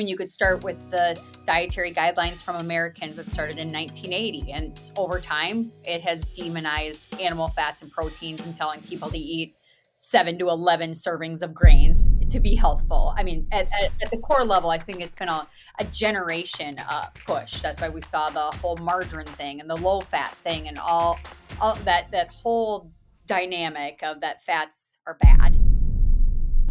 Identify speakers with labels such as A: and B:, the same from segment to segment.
A: mean, you could start with the dietary guidelines from Americans that started in 1980. And over time, it has demonized animal fats and proteins and telling people to eat 7 to 11 servings of grains to be healthful. I mean, at the core level, I think it's been a generation push. That's why we saw the whole margarine thing and the low fat thing and all that whole dynamic of that fats are bad.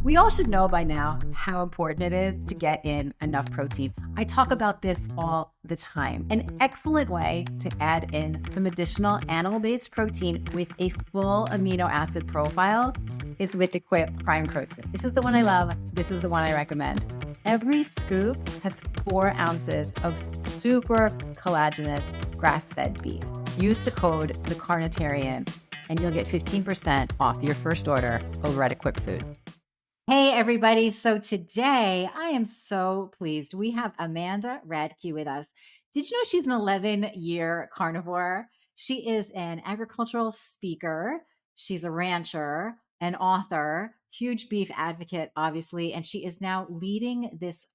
B: We all should know by now how important it is to get in enough protein. I talk about this all the time. An excellent way to add in some additional animal-based protein with a full amino acid profile is with Equip Prime Protein. This is the one I love. This is the one I recommend. Every scoop has 4 ounces of super collagenous grass-fed beef. Use the code the Carnitarian and you'll get 15% off your first order over at Equip Food. Hey, everybody. So today I am so pleased. We have Amanda Radke with us. Did you know she's an 11-year carnivore? She is an agricultural speaker. She's a rancher, an author, huge beef advocate, obviously. And she is now leading this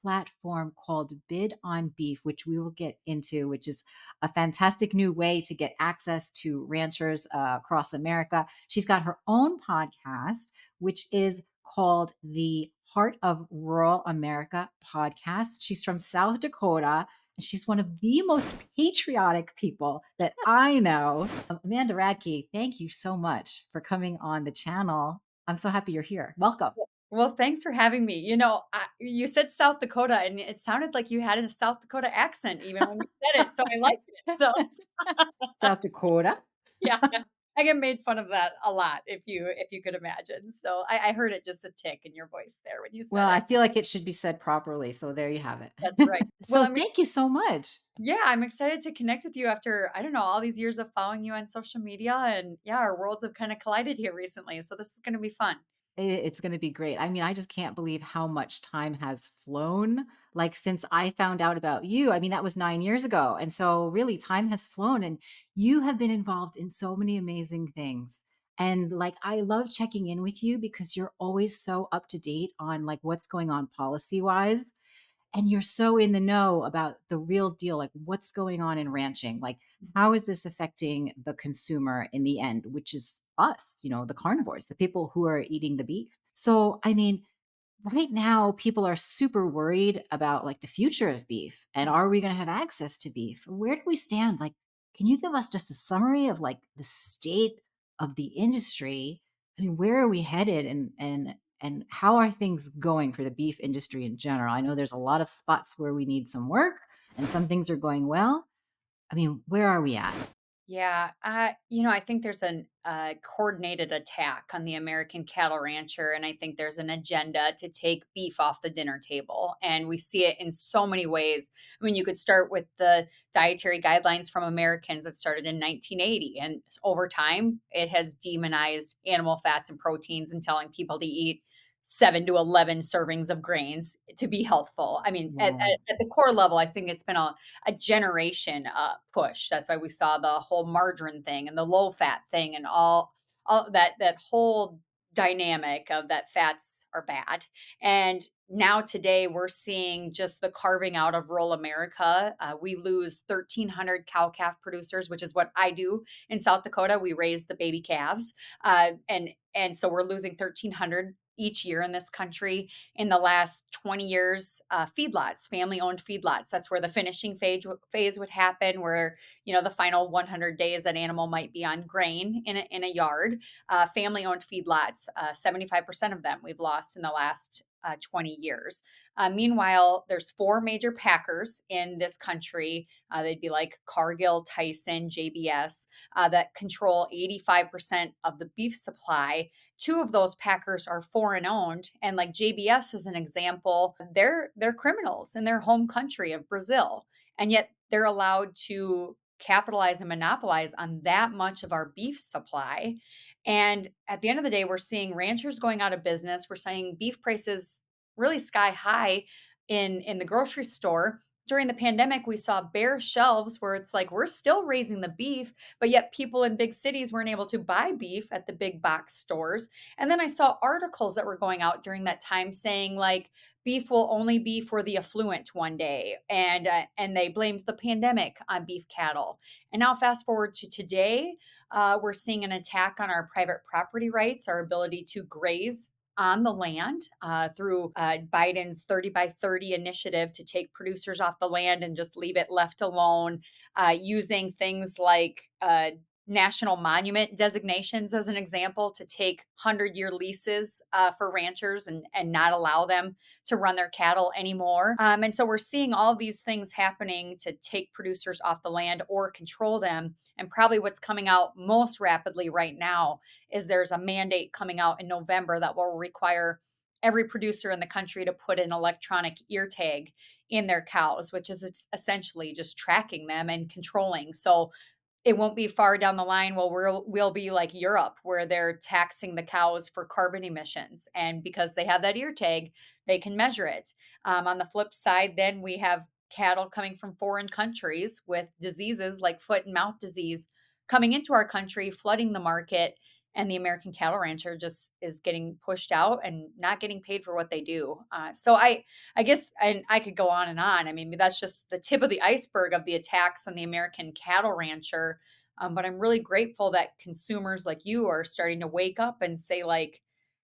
B: platform called Bid on Beef, which we will get into, which is a fantastic new way to get access to ranchers across America. She's got her own podcast, which is called the Heart of Rural America podcast. She's from South Dakota, and she's one of the most patriotic people that I know. Amanda Radke, thank you so much for coming on the channel. I'm so happy you're here. Welcome.
A: Well, thanks for having me. You said South Dakota, and it sounded like you had a South Dakota accent even when you said it, so I liked it. So
B: South Dakota.
A: yeah, I get made fun of that a lot, if you could imagine. So I heard it just a tick in your voice there when you said
B: Well, I
A: it.
B: feel like it should be said properly. So there you have it.
A: That's right. Well,
B: So thank you so much.
A: yeah, I'm excited to connect with you after, I don't know, all these years of following you on social media. And yeah, our worlds have kind of collided here recently. So this is going to be fun.
B: It's gonna be great. I mean, I just can't believe how much time has flown, like, since I found out about you. I mean, that was 9 years ago, and so, really, time has flown, and you have been involved in so many amazing things, and, like, I love checking in with you because you're always so up to date on, like, what's going on policy-wise, and you're so in the know about the real deal, like what's going on in ranching, like how is this affecting the consumer in the end, which is us, the carnivores, the people who are eating the beef. So I mean, right now people are super worried about like the future of beef and are we going to have access to beef? Where do we stand? Like, can you give us just a summary of like the state of the industry? I mean, where are we headed, and how are things going for the beef industry in general? I know there's a lot of spots where we need some work and some things are going well. I mean, where are we at?
A: Yeah, I think there's an coordinated attack on the American cattle rancher, and I think there's an agenda to take beef off the dinner table, and we see it in so many ways. I mean, you could start with the dietary guidelines from Americans that started in 1980, and over time, it has demonized animal fats and proteins and telling people to eat 7 to 11 servings of grains to be healthful. I mean, at,
B: Yeah.
A: at, at the core level, I think it's been a generation push. That's why we saw the whole margarine thing and the low fat thing and all that whole dynamic of that fats are bad. And now today we're seeing just the carving out of rural America. We lose 1,300 cow calf producers, which is what I do in South Dakota. We raise the baby calves, and so we're losing 1,300 each year in this country. In the last 20 years, feedlots, family-owned feedlots. That's where the finishing phase would happen, where the final 100 days an animal might be on grain in a yard. Family-owned feedlots, 75% of them we've lost in the last 20 years. Meanwhile, there's 4 major packers in this country. They'd be like Cargill, Tyson, JBS, that control 85% of the beef supply. 2 of those packers are foreign owned, and like JBS as an example, they're criminals in their home country of Brazil, and yet they're allowed to capitalize and monopolize on that much of our beef supply. And at the end of the day, we're seeing ranchers going out of business. We're seeing beef prices really sky high in the grocery store during the pandemic, we saw bare shelves where it's like we're still raising the beef, but yet people in big cities weren't able to buy beef at the big box stores. And then I saw articles that were going out during that time saying like beef will only be for the affluent one day, and they blamed the pandemic on beef cattle. And now fast forward to today, we're seeing an attack on our private property rights, our ability to graze on the land through Biden's 30 by 30 initiative to take producers off the land and just leave it left alone, using things like national monument designations as an example to take 100-year leases for ranchers and not allow them to run their cattle anymore. And so we're seeing all these things happening to take producers off the land or control them. And probably what's coming out most rapidly right now is there's a mandate coming out in November that will require every producer in the country to put an electronic ear tag in their cows, which is essentially just tracking them and controlling. So it won't be far down the line. Well, we'll be like Europe, where they're taxing the cows for carbon emissions, and because they have that ear tag, they can measure it. On the flip side, then we have cattle coming from foreign countries with diseases like foot and mouth disease coming into our country, flooding the market, and the American cattle rancher just is getting pushed out and not getting paid for what they do. So I guess, and I could go on and on. I mean, that's just the tip of the iceberg of the attacks on the American cattle rancher. But I'm really grateful that consumers like you are starting to wake up and say, like,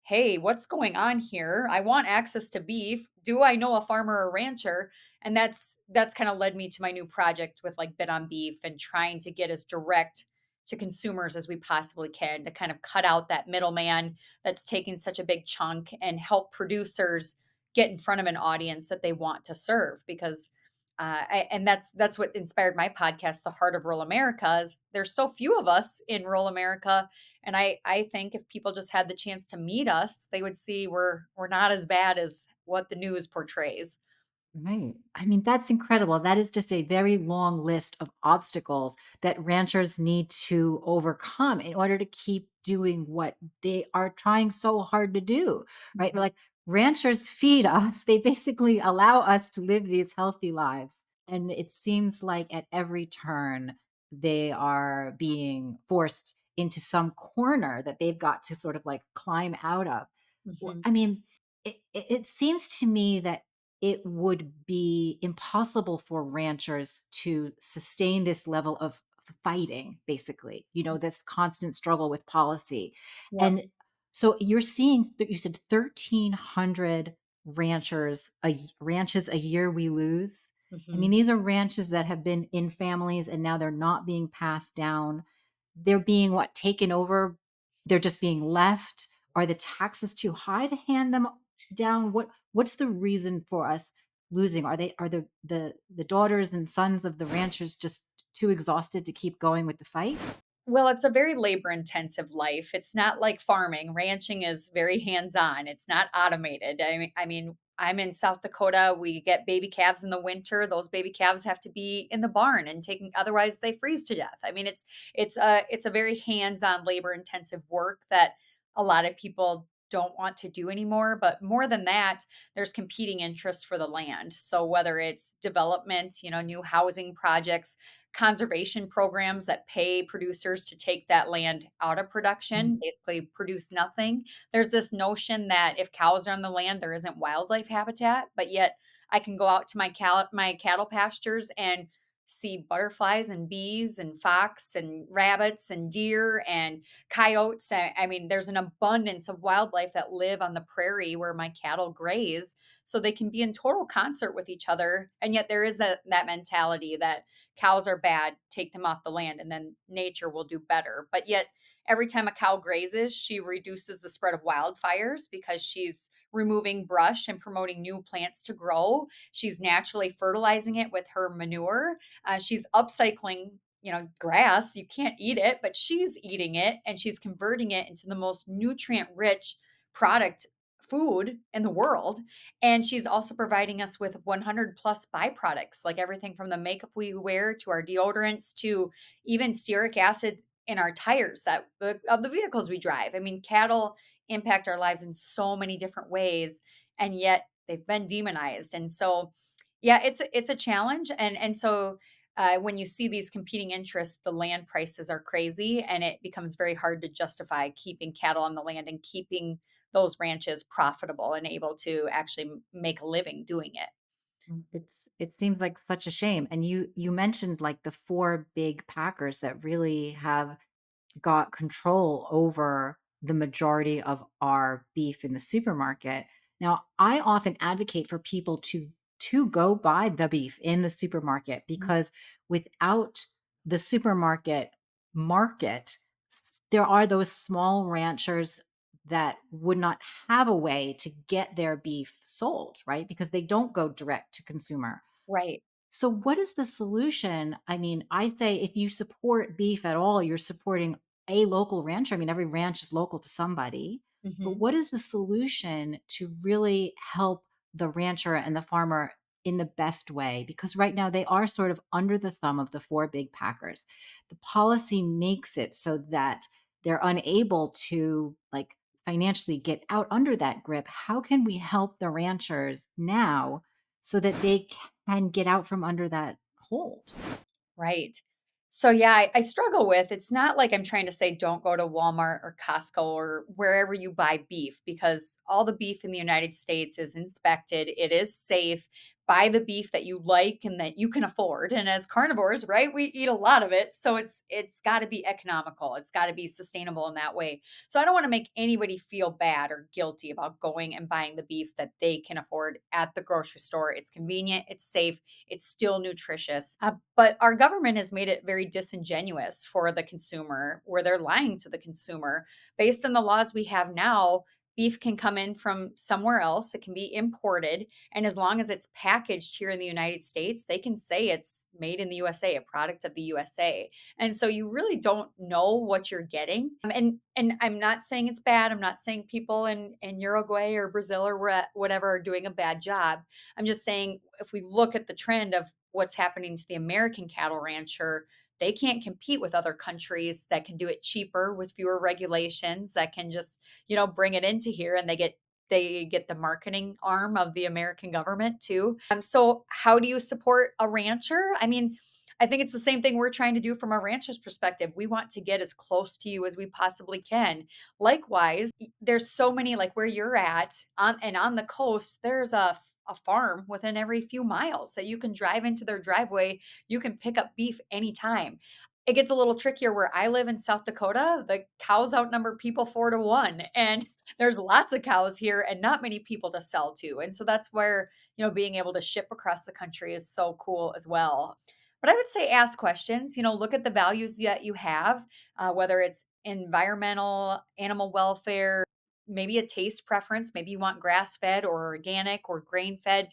A: hey, what's going on here? I want access to beef. Do I know a farmer or rancher? And that's kind of led me to my new project with like Bit on Beef and trying to get as direct to consumers as we possibly can to kind of cut out that middleman that's taking such a big chunk and help producers get in front of an audience that they want to serve. Because and that's what inspired my podcast, The Heart of Rural America. Is there's so few of us in rural America, and I think if people just had the chance to meet us, they would see we're not as bad as what the news portrays.
B: Right. I mean, that's incredible. That is just a very long list of obstacles that ranchers need to overcome in order to keep doing what they are trying so hard to do. Right.
A: Mhm,
B: Like ranchers feed us, they basically allow us to live these healthy lives. And it seems like at every turn, they are being forced into some corner that they've got to sort of like climb out of.
A: mhm.
B: I mean, it seems to me that it would be impossible for ranchers to sustain this level of fighting, basically, this constant struggle with policy.
A: Yep.
B: And so you're seeing, you said 1,300 ranches a year we lose. I mean,
A: Mhm.
B: these are ranches that have been in families and now they're not being passed down. They're being what, taken over? They're just being left. Are the taxes too high to hand them down? What's the reason for us losing? Are the daughters and sons of the ranchers just too exhausted to keep going with the fight?
A: Well, it's a very labor intensive life. It's not like farming. Ranching is very hands-on. It's not automated. I mean, I'm in South Dakota. We get baby calves in the winter. Those baby calves have to be in the barn and taken, otherwise they freeze to death. I mean, it's a very hands-on labor intensive work that a lot of people don't want to do anymore. But more than that, there's competing interests for the land. So whether it's development, new housing projects, conservation programs that pay producers to take that land out of production, basically produce nothing. There's this notion that if cows are on the land, there isn't wildlife habitat, but yet I can go out to my cattle pastures and see butterflies and bees and fox and rabbits and deer and coyotes. I mean, there's an abundance of wildlife that live on the prairie where my cattle graze, so they can be in total concert with each other. And yet there is that mentality that cows are bad, take them off the land, and then nature will do better. But yet, every time a cow grazes, she reduces the spread of wildfires because she's removing brush and promoting new plants to grow. She's naturally fertilizing it with her manure. She's upcycling, grass. You can't eat it, but she's eating it and she's converting it into the most nutrient rich product food in the world. And she's also providing us with 100 plus byproducts, like everything from the makeup we wear to our deodorants to even stearic acid in our tires of the vehicles we drive. I mean, cattle impact our lives in so many different ways, and yet they've been demonized. And so Yeah, it's a challenge, and so, when you see these competing interests, the land prices are crazy, and it becomes very hard to justify keeping cattle on the land and keeping those ranches profitable and able to actually make a living doing it.
B: It seems like such a shame. And you mentioned like the four big packers that really have got control over the majority of our beef in the supermarket. Now, I often advocate for people to go buy the beef in the supermarket
A: Mhm.
B: because without the supermarket market, there are those small ranchers that would not have a way to get their beef sold, right? Because they don't go direct to consumer.
A: Right.
B: So, what is the solution? I mean, I say if you support beef at all, you're supporting a local rancher. I mean, every ranch is local to somebody. But
A: Mhm.
B: what is the solution to really help the rancher and the farmer in the best way? Because right now they are sort of under the thumb of the four big packers. The policy makes it so that they're unable to like financially get out under that grip. How can we help the ranchers now so that they can get out from under that hold?
A: Right. So yeah, I struggle with it's not like I'm trying to say don't go to Walmart or Costco or wherever you buy beef because all the beef in the United States is inspected. It is safe. Buy the beef that you like and that you can afford. And as carnivores, right, we eat a lot of it. So it's got to be economical. It's got to be sustainable in that way. So I don't want to make anybody feel bad or guilty about going and buying the beef that they can afford at the grocery store. It's convenient, it's safe, it's still nutritious. But our government has made it very disingenuous for the consumer, where they're lying to the consumer. Based on the laws we have now, beef can come in from somewhere else, it can be imported. And as long as it's packaged here in the United States, they can say it's made in the USA, a product of the USA. And so you really don't know what you're getting. And I'm not saying it's bad. I'm not saying people in Uruguay or Brazil or whatever are doing a bad job. I'm just saying if we look at the trend of what's happening to the American cattle rancher, they can't compete with other countries that can do it cheaper with fewer regulations that can just, bring it into here and they get the marketing arm of the American government too. So how do you support a rancher? I mean, I think it's the same thing we're trying to do from a rancher's perspective. We want to get as close to you as we possibly can. Likewise, there's so many like where you're at on the coast, there's a farm within every few miles that you can drive into their driveway. You can pick up beef anytime. It gets a little trickier where I live in South Dakota. The cows outnumber people 4-1, and there's lots of cows here and not many people to sell to. And so that's where, being able to ship across the country is so cool as well. But I would say ask questions, look at the values that you have, whether it's environmental, animal welfare, maybe a taste preference. Maybe you want grass fed or organic or grain fed.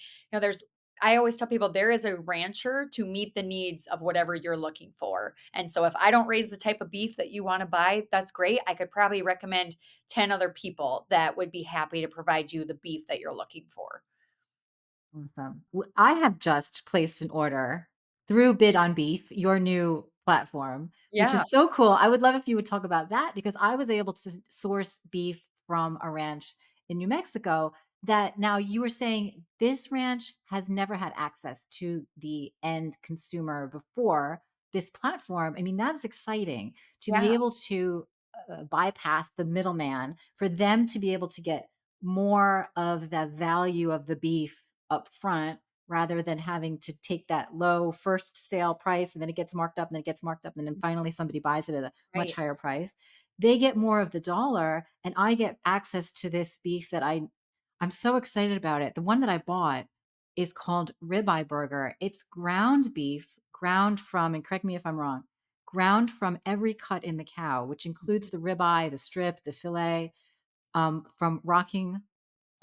A: I always tell people there is a rancher to meet the needs of whatever you're looking for. And so if I don't raise the type of beef that you want to buy, that's great. I could probably recommend 10 other people that would be happy to provide you the beef that you're looking for.
B: Awesome. I have just placed an order through Bid on Beef, your new platform, which
A: Yeah.
B: is so cool. I would love if you would talk about that because I was able to source beef from a ranch in New Mexico that now you were saying this ranch has never had access to the end consumer before this platform. I mean, that's exciting to
A: Yeah.
B: be able to bypass the middleman for them to be able to get more of the value of the beef up front rather than having to take that low first sale price and then it gets marked up and then it gets marked up and then finally somebody buys it at a much
A: Right.
B: higher price. They get more of the dollar and I get access to this beef that I'm so excited about it. The one that I bought is called ribeye burger. It's ground beef, ground from, and correct me if I'm wrong, ground from every cut in the cow, which includes the ribeye, the strip, the fillet, from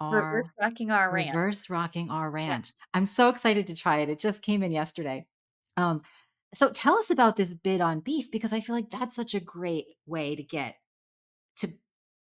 A: Reverse
B: our
A: rocking our ranch.
B: Reverse Rocking Our
A: Yeah.
B: Ranch. I'm so excited to try it. It just came in yesterday. Um, so tell us about this bid on beef because I feel like that's such a great way to get to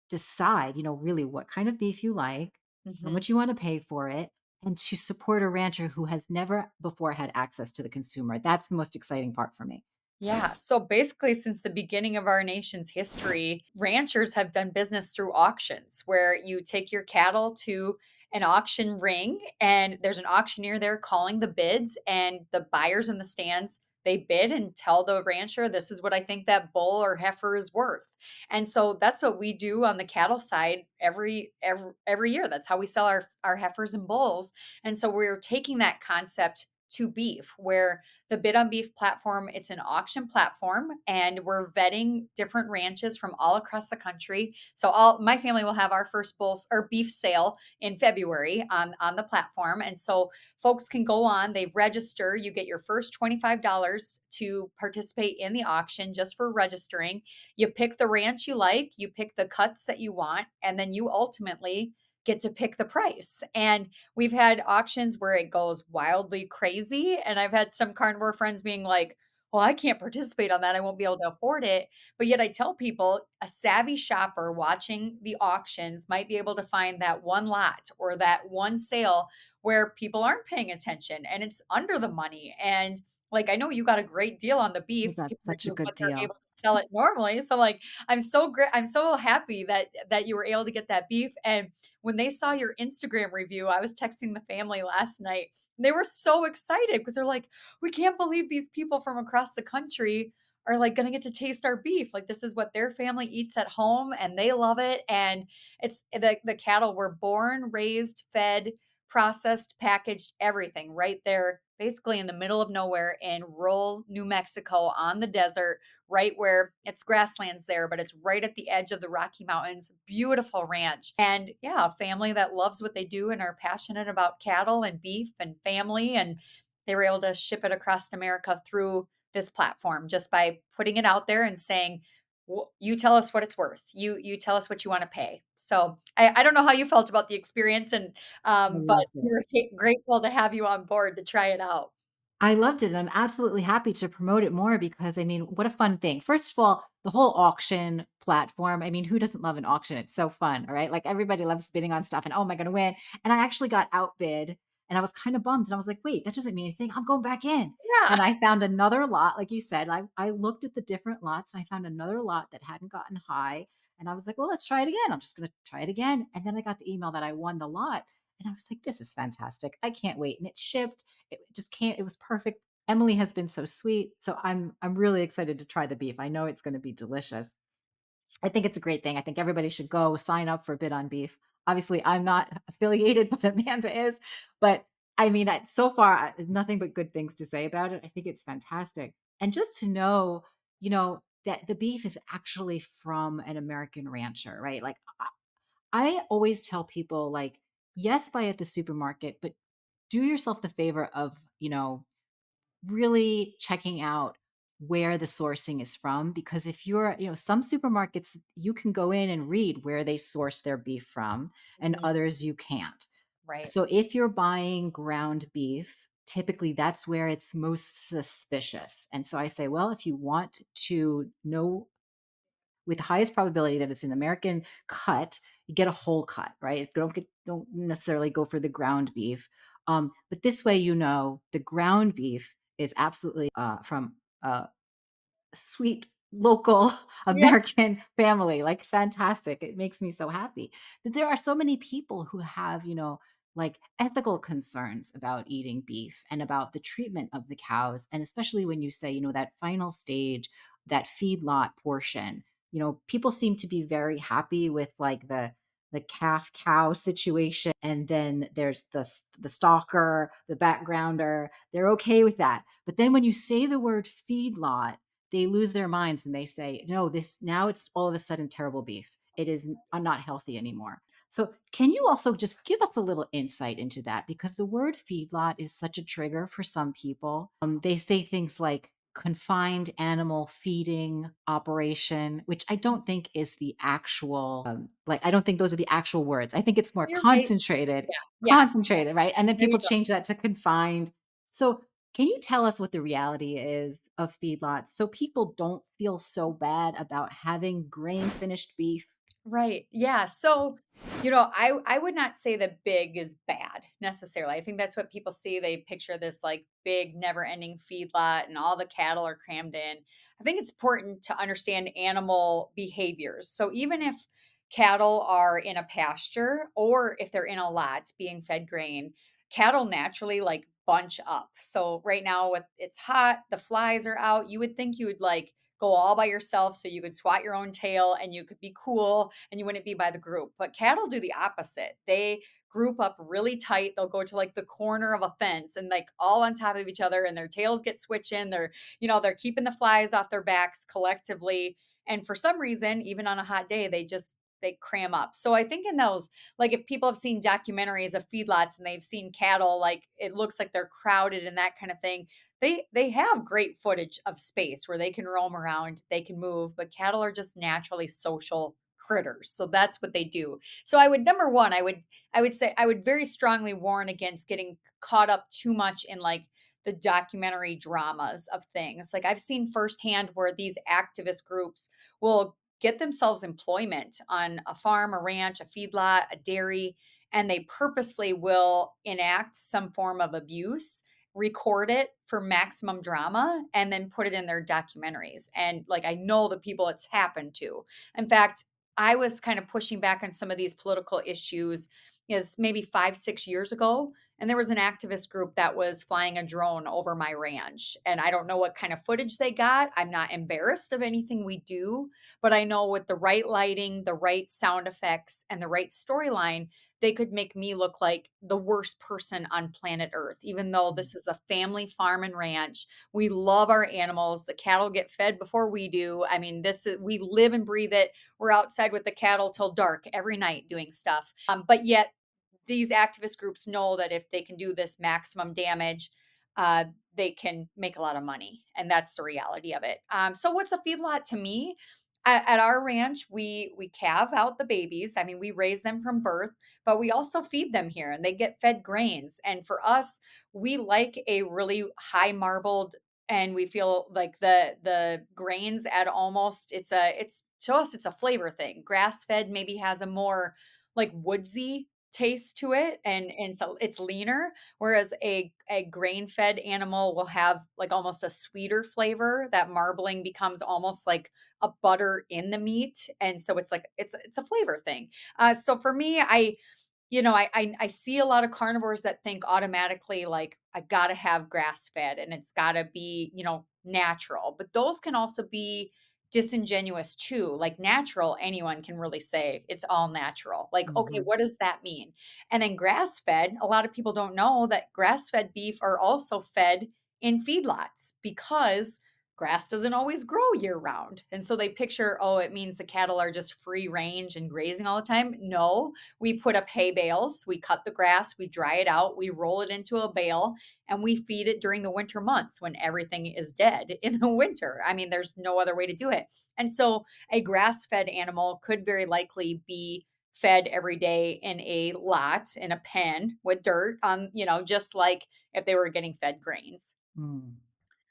B: decide, really what kind of beef you like, how
A: Mhm.
B: much you want to pay for it, and to support a rancher who has never before had access to the consumer. That's the most exciting part for me.
A: Yeah. So basically, since the beginning of our nation's history, ranchers have done business through auctions where you take your cattle to an auction ring, and there's an auctioneer there calling the bids, and the buyers in the stands, they bid and tell the rancher, this is what I think that bull or heifer is worth. And so that's what we do on the cattle side every year. That's how we sell our heifers and bulls. And so we're taking that concept to beef, where the Bid on Beef platform, it's an auction platform, and we're vetting different ranches from all across the country. So all my family will have our first bulls or beef sale in February on the platform. And so folks can go on, they register, you get your first $25 to participate in the auction just for registering. You pick the ranch you like, you pick the cuts that you want, and then you ultimately get to pick the price. And we've had auctions where it goes wildly crazy, and I've had some carnivore friends being like, "Well, I can't participate on that. I won't be able to afford it." But yet I tell people a savvy shopper watching the auctions might be able to find that one lot or that one sale where people aren't paying attention and it's under the money. And like, I know you got a great deal on the
B: Oh,
A: beef
B: that's
A: compared
B: such a
A: to
B: good
A: what they're
B: deal.
A: able to sell it normally. So like, I'm so happy that you were able to get that beef. And when they saw your Instagram review, I was texting the family last night. They were so excited because they're like, "We can't believe these people from across the country are like going to get to taste our beef. Like this is what their family eats at home and they love it." And it's the cattle were born, raised, fed, processed, packaged, everything right there, basically in the middle of nowhere in rural New Mexico on the desert, right where it's grasslands there, but it's right at the edge of the Rocky Mountains. Beautiful ranch. And yeah, a family that loves what they do and are passionate about cattle and beef and family. And they were able to ship it across America through this platform just by putting it out there and saying, you tell us what it's worth. You tell us what you want to pay. So I don't know how you felt about the experience, and
B: I
A: but
B: loved it.
A: we're grateful to have you on board to try it out.
B: I loved it, and I'm absolutely happy to promote it more because, I mean, what a fun thing. First of all, the whole auction platform, I mean, who doesn't love an auction? It's so fun, all right? Like, everybody loves bidding on stuff and, "Oh, am I gonna win?" And I actually got outbid, and I was kinda bummed, and I was like, "Wait, that doesn't mean anything. I'm going back in."
A: Yeah.
B: And I found another lot, like you said, I looked at the different lots, and I found another lot that hadn't gotten high, and I was like, "Well, let's try it again. I'm just gonna try it again." And then I got the email that I won the lot, and I was like, "This is fantastic. I can't wait." And it shipped. It just came it was perfect. Emily has been so sweet, so I'm really excited to try the beef. I know it's gonna be delicious. I think it's a great thing. I think everybody should go sign up for Bid on Beef. Obviously, I'm not affiliated, but Amanda is. But I mean, so far, nothing but good things to say about it. I think it's fantastic. And just to know, that the beef is actually from an American rancher, right? Like, I always tell people, like, yes, buy at the supermarket, but do yourself the favor of, really checking out where the sourcing is from, because if you're, some supermarkets, you can go in and read where they source their beef from, and
A: Mhm.
B: others you can't.
A: Right.
B: So if you're buying ground beef, typically that's where it's most suspicious. And so I say, well, if you want to know with the highest probability that it's an American cut, you get a whole cut, right? Don't necessarily go for the ground beef. But this way, the ground beef is absolutely from sweet local
A: Yeah.
B: American family. Like, fantastic. It makes me so happy that there are so many people who have, like, ethical concerns about eating beef and about the treatment of the cows. And especially when you say, that final stage, that feedlot portion, people seem to be very happy with, like, the calf cow situation, and then there's the stalker, the backgrounder. They're okay with that. But then when you say the word feedlot, they lose their minds and they say, no, this now it's all of a sudden terrible beef. It is not healthy anymore. So, can you also just give us a little insight into that? Because the word feedlot is such a trigger for some people. They say things like confined animal feeding operation, which I don't think is the actual, I don't think those are the actual words. I think it's more
A: You're right. Yeah. Yeah.
B: concentrated, right? And then
A: There you
B: people
A: go.
B: change that to confined. So, can you tell us what the reality is of feedlots so people don't feel so bad about having grain finished beef?
A: Right. Yeah. So, I would not say that big is bad necessarily. I think that's what people see. They picture this like big, never-ending feedlot and all the cattle are crammed in. I think it's important to understand animal behaviors. So even if cattle are in a pasture or if they're in a lot being fed grain, cattle naturally like bunch up. So right now with it's hot, the flies are out, you would think you would like go all by yourself so you could swat your own tail and you could be cool and you wouldn't be by the group. But cattle do the opposite. They group up really tight. They'll go to like the corner of a fence and like all on top of each other and their tails get switching. They're keeping the flies off their backs collectively. And for some reason, even on a hot day, they cram up. So I think in those, like if people have seen documentaries of feedlots and they've seen cattle, like it looks like they're crowded and that kind of thing. They have great footage of space where they can roam around, they can move, but cattle are just naturally social critters. So that's what they do. So I would number one, I would say I would very strongly warn against getting caught up too much in like the documentary dramas of things. Like I've seen firsthand where these activist groups will get themselves employment on a farm, a ranch, a feedlot, a dairy, and they purposely will enact some form of abuse, record it for maximum drama, and then put it in their documentaries. And like I know the people it's happened to. In fact, I was kind of pushing back on some of these political issues is maybe 5, 6 years ago. And there was an activist group that was flying a drone over my ranch. And I don't know what kind of footage they got. I'm not embarrassed of anything we do, but I know with the right lighting, the right sound effects, and the right storyline, they could make me look like the worst person on planet Earth, even though this is a family farm and ranch. We love our animals. The cattle get fed before we do. I mean, we live and breathe it. We're outside with the cattle till dark every night doing stuff. But yet, these activist groups know that if they can do this maximum damage, they can make a lot of money, and that's the reality of it. So, what's a feedlot to me? At our ranch, we calve out the babies. I mean, we raise them from birth, but we also feed them here, and they get fed grains. And for us, we like a really high marbled, and we feel like the grains add almost it's to us it's a flavor thing. Grass fed maybe has a more like woodsy taste to it and so it's leaner, whereas a grain-fed animal will have like almost a sweeter flavor. That marbling becomes almost like a butter in the meat, and so it's like it's a flavor thing. So for me, I see a lot of carnivores that think automatically like I gotta have grass fed and it's gotta be, natural. But those can also be disingenuous too. Like natural, anyone can really say it's all natural. Like, okay,
B: Mhm.
A: what does that mean? And then grass fed, a lot of people don't know that grass fed beef are also fed in feedlots because grass doesn't always grow year round. And so they picture, oh, it means the cattle are just free range and grazing all the time. No, we put up hay bales, we cut the grass, we dry it out, we roll it into a bale, and we feed it during the winter months when everything is dead in the winter. I mean, there's no other way to do it. And so a grass fed animal could very likely be fed every day in a lot, in a pen with dirt on, just like if they were getting fed grains.
B: Mm.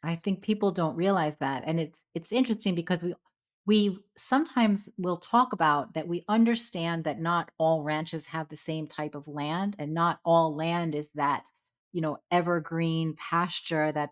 B: I think people don't realize that, and it's interesting because we sometimes will talk about that we understand that not all ranches have the same type of land, and not all land is that, evergreen pasture that,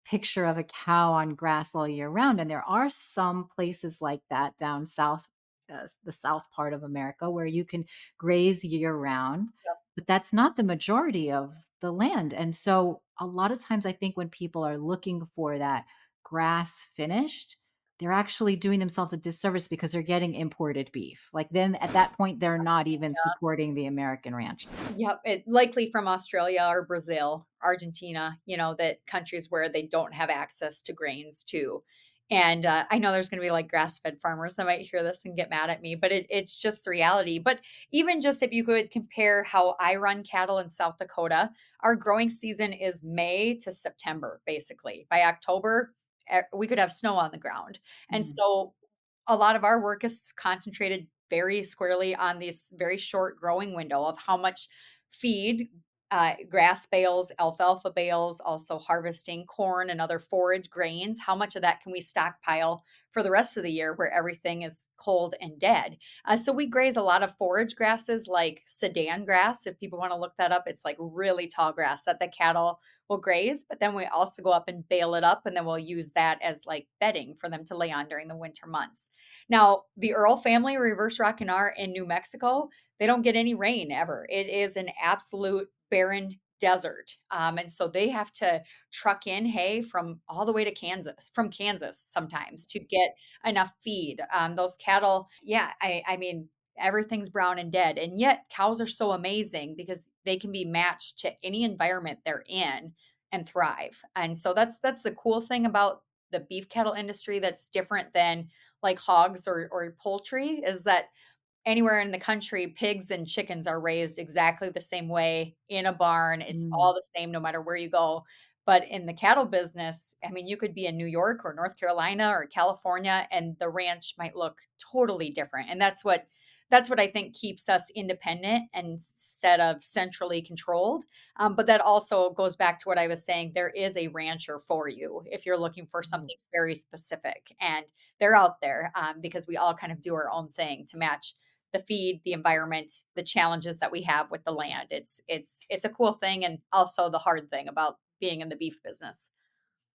B: picture of a cow on grass all year round. And there are some places like that down south, the south part of America, where you can graze year round, but that's not the majority of the land. And so a lot of times I think when people are looking for that grass finished, they're actually doing themselves a disservice because they're getting imported beef. Like then at that point, they're not even supporting the American rancher.
A: Yep, it likely from Australia or Brazil, Argentina, that countries where they don't have access to grains too. And I know there's going to be like grass-fed farmers that might hear this and get mad at me, but it's just the reality. But even just if you could compare how I run cattle in South Dakota, our growing season is May to September, basically. By October, we could have snow on the ground. And
B: Mm.
A: so a lot of our work is concentrated very squarely on this very short growing window of how much feed grass bales, alfalfa bales, also harvesting corn and other forage grains. How much of that can we stockpile for the rest of the year where everything is cold and dead? So we graze a lot of forage grasses like Sudan grass. If people want to look that up, it's like really tall grass that the cattle will graze. But then we also go up and bale it up, and then we'll use that as like bedding for them to lay on during the winter months. Now, the Earl family, Reverse Rock and R in New Mexico, they don't get any rain ever. It is an absolute barren desert. And so they have to truck in hay from all the way to Kansas, from Kansas sometimes to get enough feed. Those cattle, yeah, I mean, everything's brown and dead. And yet cows are so amazing because they can be matched to any environment they're in and thrive. And so that's the cool thing about the beef cattle industry that's different than like hogs or poultry is that anywhere in the country, pigs and chickens are raised exactly the same way in a barn. It's
B: Mm.
A: all the same no matter where you go. But in the cattle business, I mean, you could be in New York or North Carolina or California, and the ranch might look totally different. And that's what I think keeps us independent instead of centrally controlled. But that also goes back to what I was saying. There is a rancher for you if you're looking for something
B: Right.
A: very specific, and they're out there because we all kind of do our own thing to match the feed, the environment, the challenges that we have with the land. It's a cool thing and also the hard thing about being in the beef business.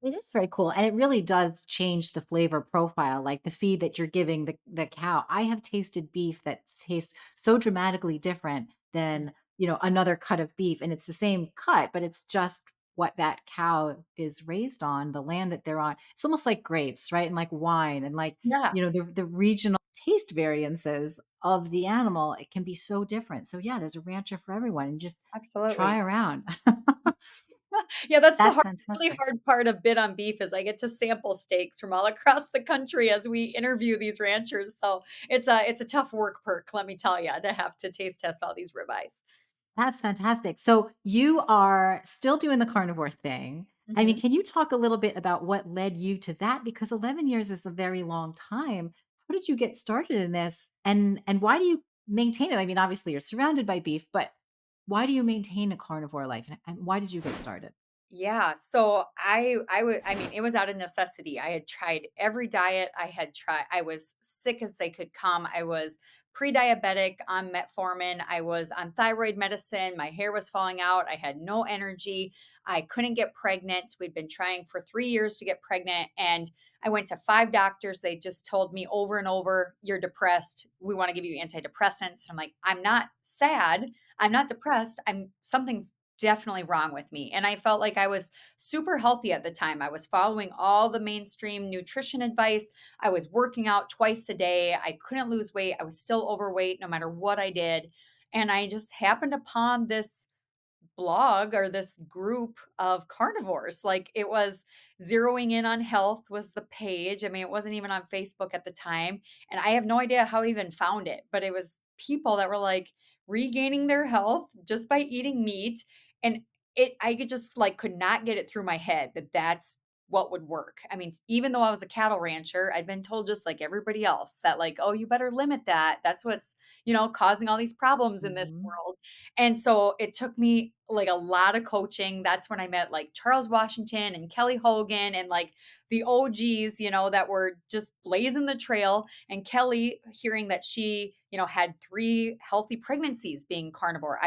B: It is very cool, and it really does change the flavor profile, like the feed that you're giving the cow. I have tasted beef that tastes so dramatically different than, another cut of beef, and it's the same cut, but it's just what that cow is raised on, the land that they're on. It's almost like grapes, right? And like wine and like,
A: Yeah,
B: the regional taste variances of the animal, it can be so different. So yeah, there's a rancher for everyone and just try
A: absolutely.
B: around.
A: Yeah, that's the
B: That's
A: hard really
B: fantastic.
A: hard part of Bit on Beef is I get to sample steaks from all across the country as we interview these ranchers. So it's a tough work perk, let me tell you, to have to taste test all these ribeyes.
B: That's fantastic. So you are still doing the carnivore thing. I mean,
A: Mhm.
B: can you talk a little bit about what led you to that? Because 11 years is a very long time. How did you get started in this? And why do you maintain it? I mean, obviously you're surrounded by beef, but why do you maintain a carnivore life? And why did you get started?
A: Yeah, so I mean, it was out of necessity. I had tried every diet. I was sick as they could come. I was pre-diabetic on metformin. I was on thyroid medicine. My hair was falling out. I had no energy. I couldn't get pregnant. We'd been trying for 3 years to get pregnant, and I went to 5 doctors. They just told me over and over, "You're depressed. We want to give you antidepressants." And I'm like, "I'm not sad. I'm not depressed. I'm something's definitely wrong with me." And I felt like I was super healthy at the time. I was following all the mainstream nutrition advice. I was working out twice a day. I couldn't lose weight. I was still overweight no matter what I did. And I just happened upon this blog or this group of carnivores. Like it was zeroing in on health was the page. I mean, it wasn't even on Facebook at the time. And I have no idea how I even found it, but it was people that were like regaining their health just by eating meat. And I could just like could not get it through my head that that's what would work. I mean, even though I was a cattle rancher, I'd been told just like everybody else that like, oh, you better limit that. That's what's, causing all these problems in this
B: Mhm.
A: world. And so it took me like a lot of coaching. That's when I met like Charles Washington and Kelly Hogan and like the OGs, that were just blazing the trail. And Kelly, hearing that she, had 3 healthy pregnancies being carnivore,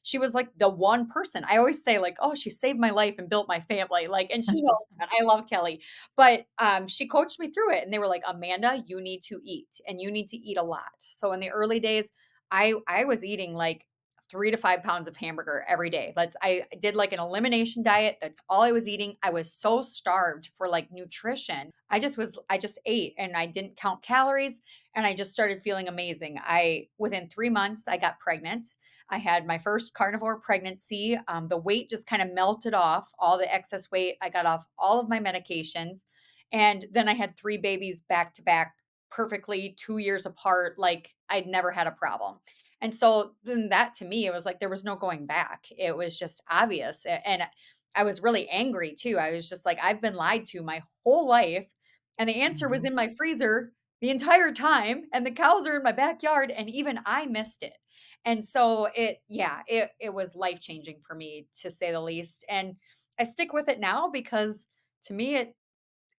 A: she was like the one person. I always say, like, oh, she saved my life and built my family. Like, and she knows that. I love Kelly. But she coached me through it. And they were like, Amanda, you need to eat and you need to eat a lot. So in the early days, I was eating like 3 to 5 pounds of hamburger every day. I did like an elimination diet. That's all I was eating. I was so starved for like nutrition. I just ate and I didn't count calories and I just started feeling amazing. Within 3 months I got pregnant. I had my first carnivore pregnancy. The weight just kind of melted off, all the excess weight. I got off all of my medications. And then I had 3 babies back to back perfectly 2 years apart. Like I'd never had a problem. And so then that to me, it was like there was no going back. It was just obvious. And I was really angry too. I was just like, I've been lied to my whole life. And the answer was
B: Mhm.
A: in my freezer the entire time. And the cows are in my backyard. And even I missed it. And so it was life-changing for me, to say the least, and I stick with it now because to me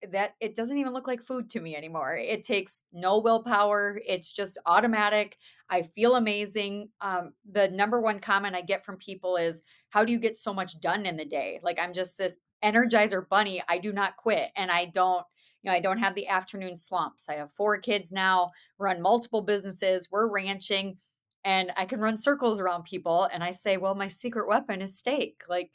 A: it doesn't even look like food to me anymore. It takes no willpower. It's just automatic. I feel amazing. The number one comment I get from people is, "How do you get so much done in the day?" Like I'm just this energizer bunny. I do not quit, and I don't have the afternoon slumps. I have 4 kids now, run multiple businesses. We're ranching, and I can run circles around people. And I say, "Well, my secret weapon is steak." Like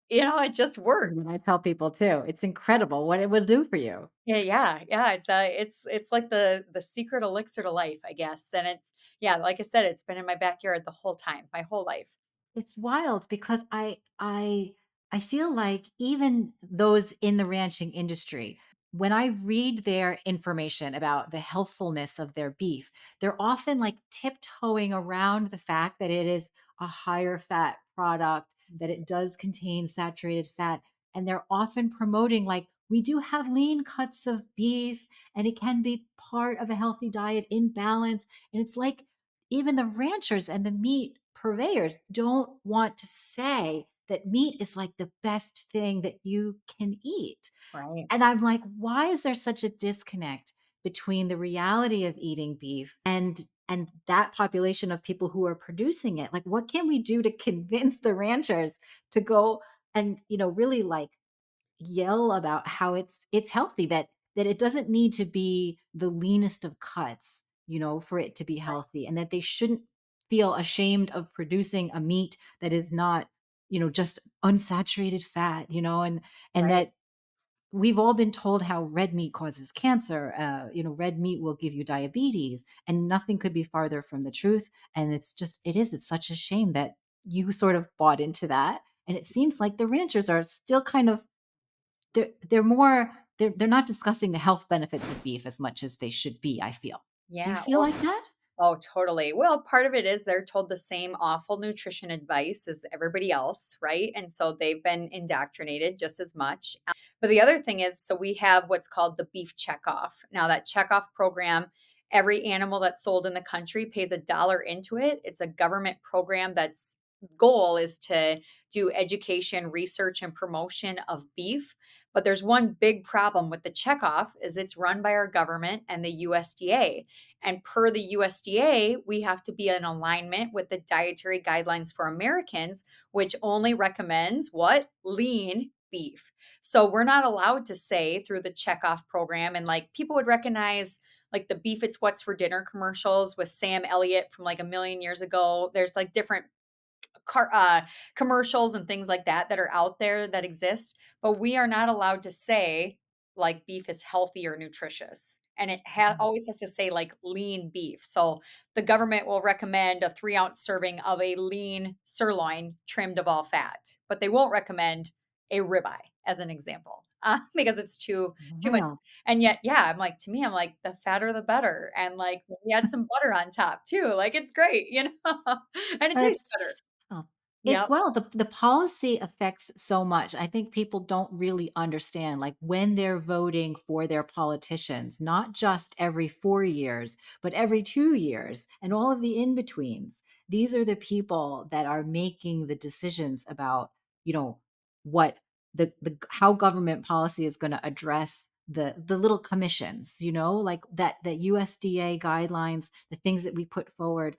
A: it just works.
B: And I tell people too, it's incredible what it will do for you.
A: Yeah, it's like the secret elixir to life, I guess, and yeah, like I said, it's been in my backyard the whole time, my whole life.
B: It's wild because I feel like even those in the ranching industry, when I read their information about the healthfulness of their beef, they're often like tiptoeing around the fact that it is a higher fat product, that it does contain saturated fat, and they're often promoting like we do have lean cuts of beef and it can be part of a healthy diet in balance. And it's like even the ranchers and the meat purveyors don't want to say that meat is like the best thing that you can eat.
A: Right,
B: And I'm like, why is there such a disconnect between the reality of eating beef and that population of people who are producing it? Like what can we do to convince the ranchers to go and really like yell about how it's healthy, that it doesn't need to be the leanest of cuts, for it to be healthy, and that they shouldn't feel ashamed of producing a meat that is not, just unsaturated fat, and
A: right.
B: that we've all been told how red meat causes cancer. Red meat will give you diabetes, and nothing could be farther from the truth. And it's such a shame that you sort of bought into that. And it seems like the ranchers are still kind of they're not discussing the health benefits of beef as much as they should be, I feel. Do you
A: Yeah,
B: feel
A: well,
B: like that?
A: oh, totally. Well, part of it is they're told the same awful nutrition advice as everybody else, right? And so they've been indoctrinated just as much. But the other thing is, so we have what's called the beef checkoff. Now, that checkoff program, every animal that's sold in the country pays $1 into it. It's a government program that's goal is to do education, research, and promotion of beef. But there's one big problem with the checkoff is it's run by our government and the USDA. And per the USDA, we have to be in alignment with the dietary guidelines for Americans, which only recommends what? Lean beef. So we're not allowed to say through the checkoff program, and like people would recognize like the beef it's what's for dinner commercials with Sam Elliott from like a million years ago. There's like different commercials and things like that that are out there that exist, but we are not allowed to say like beef is healthy or nutritious. And it
B: Mhm.
A: always has to say like lean beef. So the government will recommend a 3-ounce serving of a lean sirloin trimmed of all fat, but they won't recommend a ribeye as an example because it's too much.
B: Wild.
A: And yet, yeah, I'm like to me, I'm like the fatter the better, and like we add some butter on top too. Like it's great, and it tastes
B: It's
A: better.
B: just oh, it's
A: Yep.
B: well, the policy affects so much. I think people don't really understand, like, when they're voting for their politicians, not just every 4 years, but every 2 years and all of the in-betweens. These are the people that are making the decisions about, what the how government policy is gonna address the little commissions, like that USDA guidelines, the things that we put forward.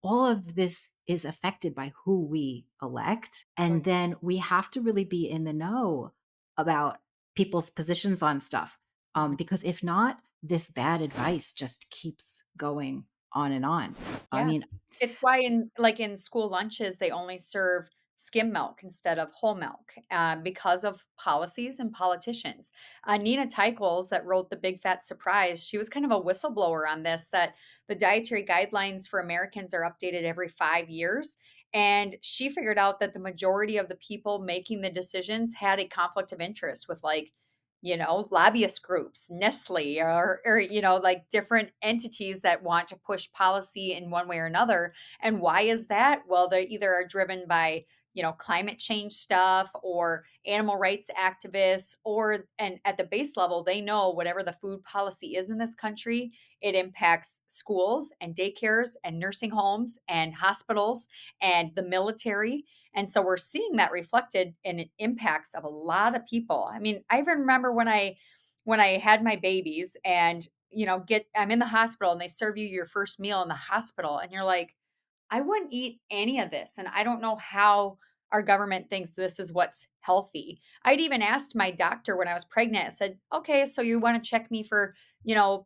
B: All of this is affected by who we elect.
A: Oh,
B: And then we have to really be in the know about people's positions on stuff.
A: mhm.
B: Because if not, this bad advice just keeps going on and on. I
A: Yeah.
B: mean,
A: It's why
B: s-
A: in school lunches, they only serve skim milk instead of whole milk, because of policies and politicians. Nina Teicholz that wrote The Big Fat Surprise, she was kind of a whistleblower on this, that the dietary guidelines for Americans are updated every 5 years, and she figured out that the majority of the people making the decisions had a conflict of interest with, like, lobbyist groups, Nestle, or like different entities that want to push policy in one way or another. And why is that? Well, they either are driven by climate change stuff or animal rights activists, or and at the base level, they know whatever the food policy is in this country, it impacts schools and daycares and nursing homes and hospitals and the military. And so we're seeing that reflected in impacts of a lot of people. I mean, I even remember when I had my babies and get I'm in the hospital and they serve you your first meal in the hospital and you're like, I wouldn't eat any of this, and I don't know how our government thinks this is what's healthy. I'd even asked my doctor when I was pregnant, I said, "Okay, so you wanna check me for,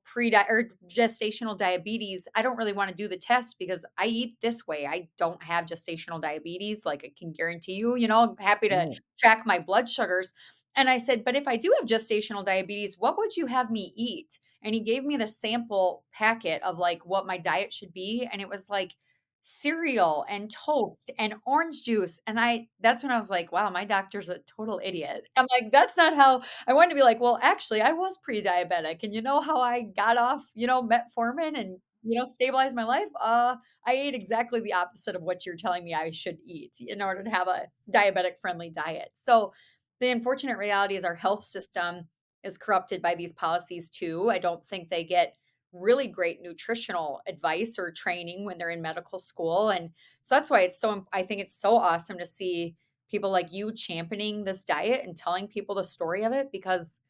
A: pre or gestational diabetes. I don't really wanna do the test because I eat this way. I don't have gestational diabetes, like, I can guarantee you, I'm happy to
B: Right.
A: track my blood sugars." And I said, "But if I do have gestational diabetes, what would you have me eat?" And he gave me the sample packet of, like, what my diet should be, and it was, like, cereal and toast and orange juice, and I that's when I was like, "Wow, my doctor's a total idiot." I'm like, "That's not how." I wanted to be like, "Well, actually, I was pre-diabetic, and you know how I got off, metformin and, stabilized my life? I ate exactly the opposite of what you're telling me I should eat in order to have a diabetic-friendly diet." So, the unfortunate reality is our health system is corrupted by these policies too. I don't think they get really great nutritional advice or training when they're in medical school. And so that's why I think it's so awesome to see people like you championing this diet and telling people the story of it because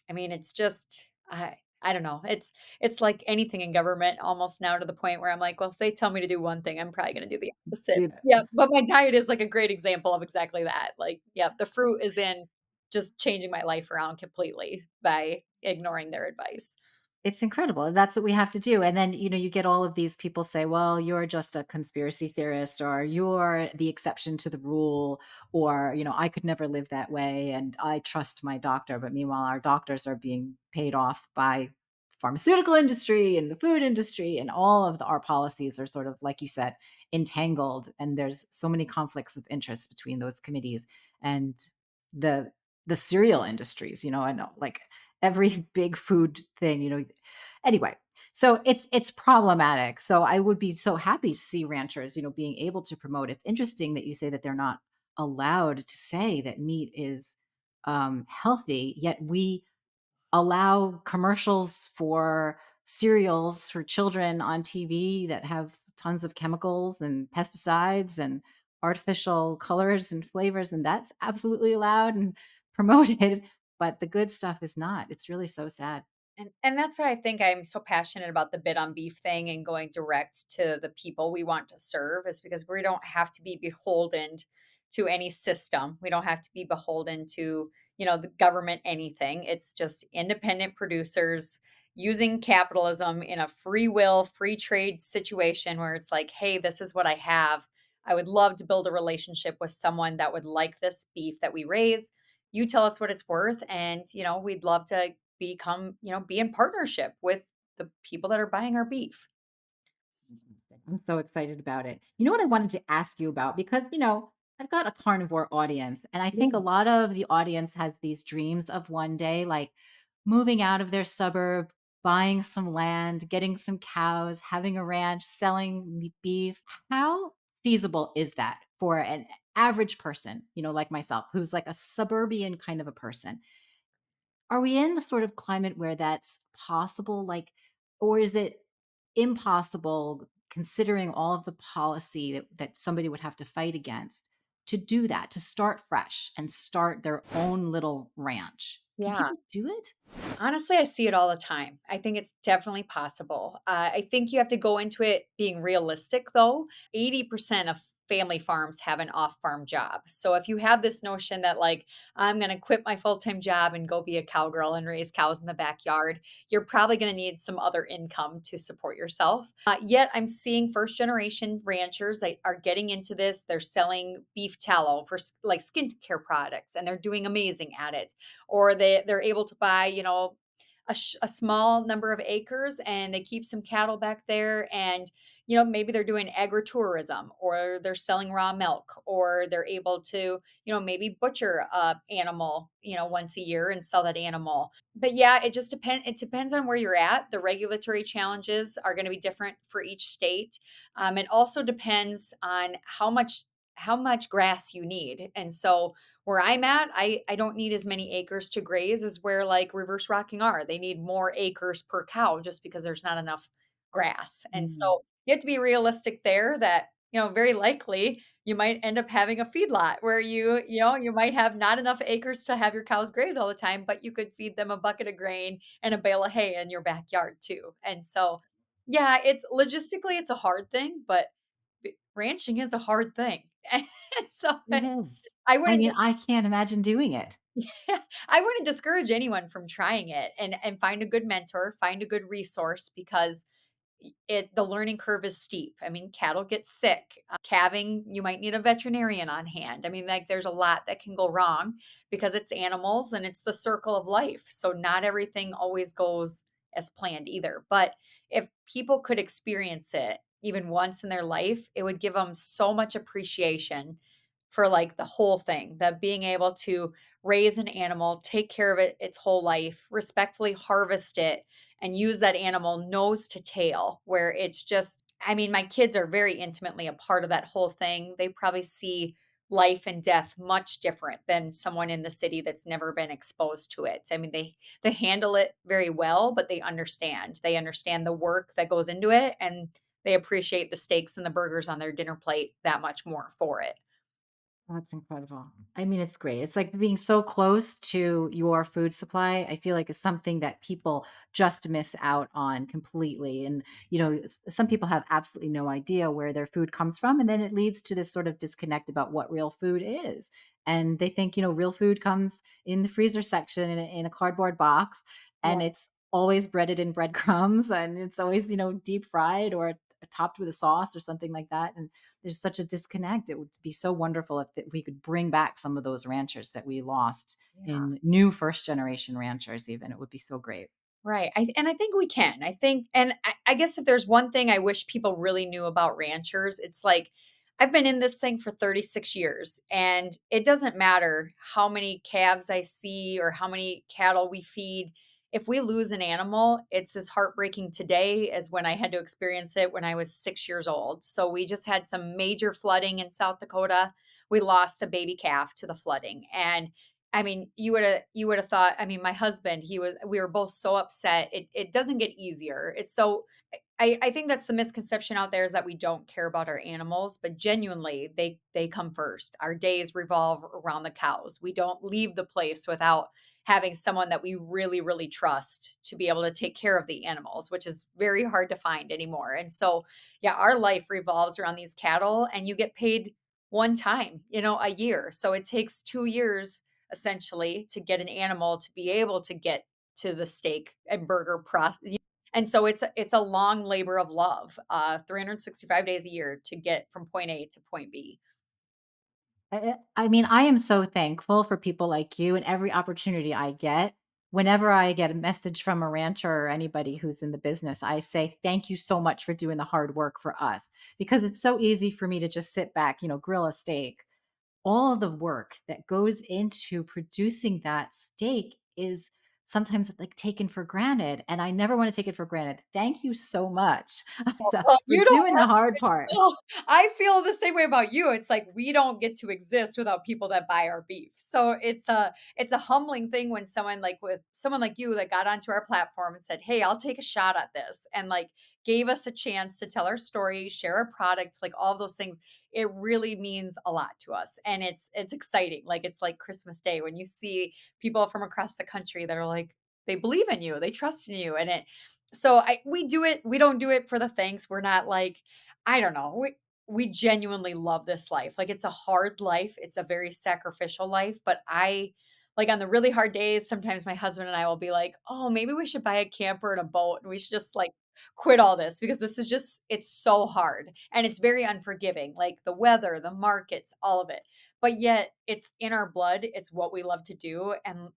A: I mean it's just I don't know. It's like anything in government almost now to the point where I'm like, well, if they tell me to do one thing, I'm probably going to do the opposite.
B: Do that.
A: Yeah, but my diet is like a great example of exactly that. Like, yeah, the fruit is in just changing my life around completely by ignoring their advice.
B: It's incredible, and that's what we have to do, and then, you get all of these people say, "Well, you're just a conspiracy theorist," or "You're the exception to the rule," or, "I could never live that way, and I trust my doctor," but meanwhile, our doctors are being paid off by pharmaceutical industry and the food industry, and all of our policies are sort of, like you said, entangled, and there's so many conflicts of interest between those committees and the the cereal industries, I know, like, every big food thing, anyway, so it's problematic. So I would be so happy to see ranchers, being able to promote. It's interesting that you say that they're not allowed to say that meat is healthy, yet we allow commercials for cereals for children on TV that have tons of chemicals and pesticides and artificial colors and flavors, and that's absolutely allowed and promoted, but the good stuff is not. It's really so sad.
A: And that's why I think I'm so passionate about the bid on beef thing and going direct to the people we want to serve is because we don't have to be beholden to any system. We don't have to be beholden to, the government anything. It's just independent producers using capitalism in a free will, free trade situation where it's like, "Hey, this is what I have. I would love to build a relationship with someone that would like this beef that we raise. You tell us what it's worth and, we'd love to be in partnership with the people that are buying our beef."
B: I'm so excited about it. You know what I wanted to ask you about? Because, I've got a carnivore audience, and I think a
A: Yeah.
B: lot of the audience has these dreams of one day, like moving out of their suburb, buying some land, getting some cows, having a ranch, selling beef. How feasible is that for an average person, like myself, who's like a suburban kind of a person? Are we in the sort of climate where that's possible? Like, or is it impossible considering all of the policy that somebody would have to fight against to do that, to start fresh and start their own little ranch? Can
A: Yeah.
B: people do it?
A: Honestly, I see it all the time. I think it's definitely possible. I think you have to go into it being realistic, though. 80% of family farms have an off farm job. So if you have this notion that, like, I'm going to quit my full time job and go be a cowgirl and raise cows in the backyard, you're probably going to need some other income to support yourself. Yet I'm seeing first generation ranchers that are getting into this. They're selling beef tallow for like skincare products and they're doing amazing at it, or they're able to buy, a small number of acres and they keep some cattle back there and maybe they're doing agritourism or they're selling raw milk or they're able to maybe butcher a animal once a year and sell that animal. But yeah, it depends on where you're at. The regulatory challenges are going to be different for each state. It also depends on how much grass you need. And so where I'm at, I don't need as many acres to graze as where like reverse rocking are. They need more acres per cow just because there's not enough grass. And
B: Mm.
A: so you have to be realistic there that, very likely you might end up having a feedlot where you might have not enough acres to have your cows graze all the time, but you could feed them a bucket of grain and a bale of hay in your backyard too. And so, yeah, it's logistically it's a hard thing, but ranching is a hard thing. And so
B: It is.
A: I
B: I
A: wouldn't
B: mean, I can't imagine doing it.
A: I wouldn't discourage anyone from trying it, and find a good mentor, find a good resource because the learning curve is steep. I mean, cattle get sick. Calving, you might need a veterinarian on hand. I mean, like there's a lot that can go wrong because it's animals and it's the circle of life. So not everything always goes as planned either. But if people could experience it even once in their life, it would give them so much appreciation for like the whole thing, that being able to raise an animal, take care of it its whole life, respectfully harvest it, and use that animal nose to tail, where it's just, I mean, my kids are very intimately a part of that whole thing. They probably see life and death much different than someone in the city that's never been exposed to it. I mean, they handle it very well, but they understand. They understand the work that goes into it, and they appreciate the steaks and the burgers on their dinner plate that much more for it.
B: That's incredible. I mean, it's great. It's like being so close to your food supply, I feel like is something that people just miss out on completely. And, some people have absolutely no idea where their food comes from. And then it leads to this sort of disconnect about what real food is. And they think, real food comes in the freezer section in a cardboard box,
A: Yeah.
B: and it's always breaded in breadcrumbs, and it's always, deep fried or topped with a sauce or something like that. And there's such a disconnect. It would be so wonderful if we could bring back some of those ranchers that we lost
A: Yeah.
B: in new first generation ranchers even. It would be so great.
A: Right. I think we can. I think, and I guess if there's one thing I wish people really knew about ranchers, it's like I've been in this thing for 36 years, and it doesn't matter how many calves I see or how many cattle we feed. If we lose an animal, it's as heartbreaking today as when I had to experience it when I was 6 years old. So we just had some major flooding in South Dakota. We lost a baby calf to the flooding. And I mean, you would have thought, I mean, my husband, we were both so upset. It doesn't get easier. It's so I think that's the misconception out there, is that we don't care about our animals, but genuinely they come first. Our days revolve around the cows. We don't leave the place without having someone that we really, really trust to be able to take care of the animals, which is very hard to find anymore. And so, yeah, our life revolves around these cattle, and you get paid one time, a year. So it takes 2 years essentially to get an animal to be able to get to the steak and burger process. And so it's a long labor of love, 365 days a year to get from point A to point B.
B: I mean, I am so thankful for people like you, and every opportunity I get. Whenever I get a message from a rancher or anybody who's in the business, I say, thank you so much for doing the hard work for us, because it's so easy for me to just sit back, grill a steak. All of the work that goes into producing that steak is sometimes like taken for granted. And I never want to take it for granted. Thank you so much
A: Well,
B: for
A: you don't
B: doing the hard part.
A: feel I feel the same way about you. It's like we don't get to exist without people that buy our beef. So it's a humbling thing when someone like you that got onto our platform and said, "Hey, I'll take a shot at this," and like gave us a chance to tell our story, share our products, like all of those things. It really means a lot to us, and it's exciting. Like it's like Christmas Day when you see people from across the country that are like they believe in you, they trust in you, and we do it. We don't do it for the thanks. We're not like, I don't know. We genuinely love this life. Like it's a hard life. It's a very sacrificial life. But I like on the really hard days, sometimes my husband and I will be like, oh, maybe we should buy a camper and a boat and we should just like quit all this because this is just it's so hard and it's very unforgiving. Like the weather, the markets, all of it. But yet it's in our blood. It's what we love to do. And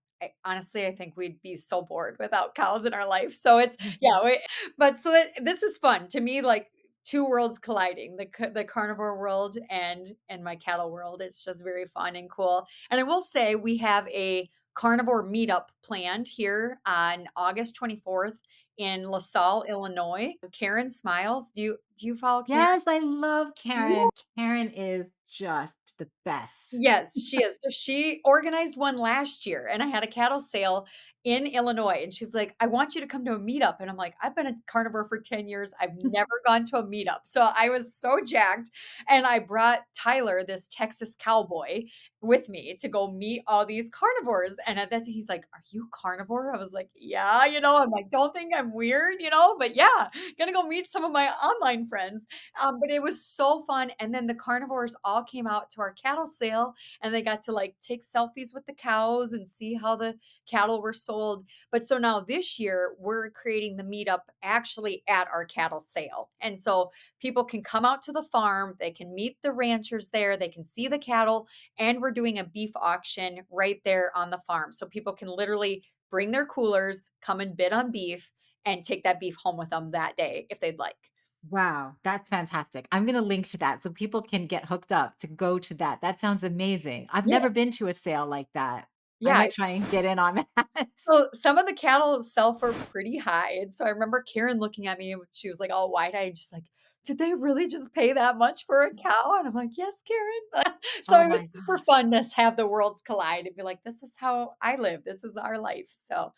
A: honestly, I think we'd be so bored without cows in our life. So it's yeah, but this is fun to me. Like two worlds colliding, the carnivore world and my cattle world. It's just very fun and cool. And I will say we have a carnivore meetup planned here on August 24th in LaSalle, Illinois. Karen smiles. Do you follow Karen?
B: Yes, I love Karen. Karen is just the best.
A: Yes, she is. So she organized one last year, and I had a cattle sale in Illinois, and she's like, "I want you to come to a meetup." And I'm like, "I've been a carnivore for 10 years. I've never gone to a meetup." So I was so jacked, and I brought Tyler, this Texas cowboy, with me to go meet all these carnivores. And at that he's like, "Are you carnivore?" I was like, "Yeah, I'm like, don't think I'm weird, but yeah, gonna go meet some of my online friends." But it was so fun. And then the carnivores all came out to our cattle sale and they got to like take selfies with the cows and see how the cattle were sold. But so now this year, we're creating the meetup actually at our cattle sale. And so people can come out to the farm, they can meet the ranchers there, they can see the cattle, and we're doing a beef auction right there on the farm. So people can literally bring their coolers, come and bid on beef, and take that beef home with them that day if they'd like.
B: Wow, that's fantastic. I'm going to link to that so people can get hooked up to go to that. That sounds amazing. I've never
A: Yes.
B: been to a sale like that. I
A: Yeah.
B: might try and get in on that.
A: So some of the cattle sell for pretty high. And so I remember Karen looking at me and she was like all wide eyed, just like, did they really just pay that much for a cow? And I'm like, yes, Karen. So
B: Oh
A: it
B: my
A: was super
B: gosh.
A: fun to have the worlds collide and be like, this is how I live. This is our life. So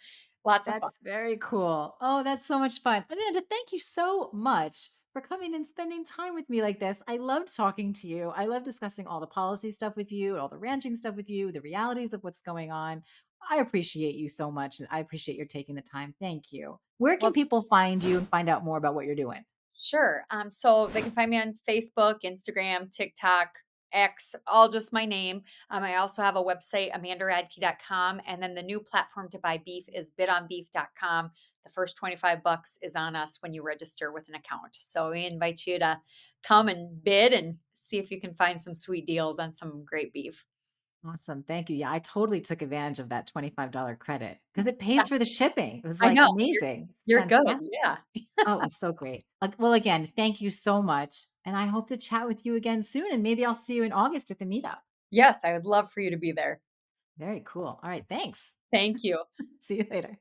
A: lots of fun.
B: That's very cool. Oh, that's so much fun. Amanda, thank you so much for coming and spending time with me like this. I loved talking to you. I love discussing all the policy stuff with you, all the ranching stuff with you, the realities of what's going on. I appreciate you so much. And I appreciate your taking the time. Thank you. Where can
A: Well,
B: people find you and find out more about what you're doing?
A: sure. So they can find me on Facebook, Instagram, TikTok, X, all just my name. I also have a website, amandaradke.com. And then the new platform to buy beef is bidonbeef.com. The first 25 bucks is on us when you register with an account. So we invite you to come and bid and see if you can find some sweet deals on some great beef.
B: Awesome. Thank you. Yeah, I totally took advantage of that $25 credit because it
A: Yeah,
B: pays for the shipping. It was
A: I
B: like
A: know.
B: amazing.
A: You're good.
B: Fantastic.
A: Yeah.
B: Oh, it was so great. Like, well, again, thank you so much. And I hope to chat with you again soon. And maybe I'll see you in August at the meetup.
A: Yes, I would love for you to be there.
B: Very cool. All right. Thanks.
A: Thank you.
B: See you later.